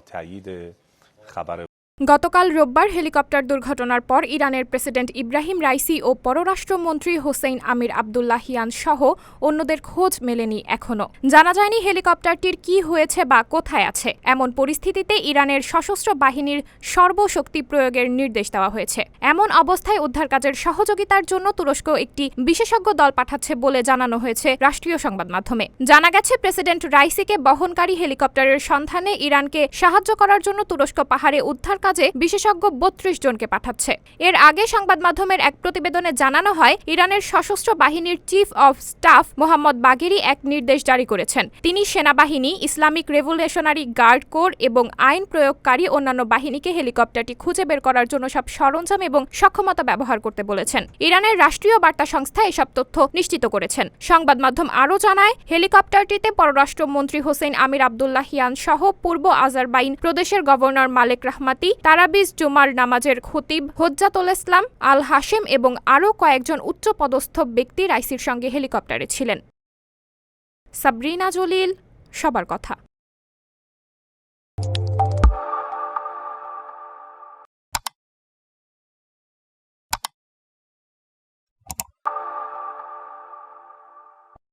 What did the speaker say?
تایید خبر গতকাল রোববার হেলিকপ্টার দুর্ঘটনার পর ইরানের প্রেসিডেন্ট ইব্রাহিম রাইসি ও পররাষ্ট্রমন্ত্রী হোসেইন আমির আবদুল্লাহিয়ান সহ অন্যদের খোঁজ মেলেনি এখনো। জানা যায়নি হেলিকপ্টারটির কি হয়েছে বা কোথায় আছে। এমন পরিস্থিতিতে ইরানের সশস্ত্র বাহিনীর সর্বশক্তি প্রয়োগের নির্দেশ দেওয়া হয়েছে। এমন অবস্থায় উদ্ধার কাজের সহযোগিতার জন্য তুরস্ক একটি বিশেষজ্ঞ দল পাঠাচ্ছে বলে জানানো হয়েছে রাষ্ট্রীয় সংবাদ মাধ্যমে। জানা গেছে, প্রেসিডেন্ট রাইসিকে বহনকারী হেলিকপ্টারের সন্ধানে ইরানকে সাহায্য করার জন্য তুরস্ক পাহাড়ে উদ্ধার কাজে বিশেষজ্ঞ ৩২ জনকে পাঠাচ্ছে। এর আগে সংবাদ মাধ্যমের এক প্রতিবেদনে জানানো হয়, ইরানের সশস্ত্র বাহিনীর চিফ অব স্টাফ মোহাম্মদ বাগেরি এক নির্দেশ জারি করেছেন। তিনি সেনাবাহিনী, ইসলামিক রেভলিউশনারি গার্ড কোর এবং আইন প্রয়োগকারী অন্যান্য বাহিনীকে হেলিকপ্টারটি খুঁজে বের করার জন্য সব সরঞ্জাম এবং সক্ষমতা ব্যবহার করতে বলেছেন। ইরানের রাষ্ট্রীয় বার্তা সংস্থা এসব তথ্য নিশ্চিত করেছেন। সংবাদ মাধ্যম আরও জানায়, হেলিকপ্টারটিতে পররাষ্ট্রমন্ত্রী হোসেইন আমির আবদুল্লাহিয়ান সহ পূর্ব আজারবাইন প্রদেশের গভর্নর মালেক রাহমাতি, তারাবিজ জুমার নামাজের খতিব হোজ্জাতুল ইসলাম আল হাশেম এবং আরও কয়েকজন উচ্চপদস্থ ব্যক্তি রাইসির সঙ্গে হেলিকপ্টারে ছিলেন। সাবরিনা জলিল, সবার কথা।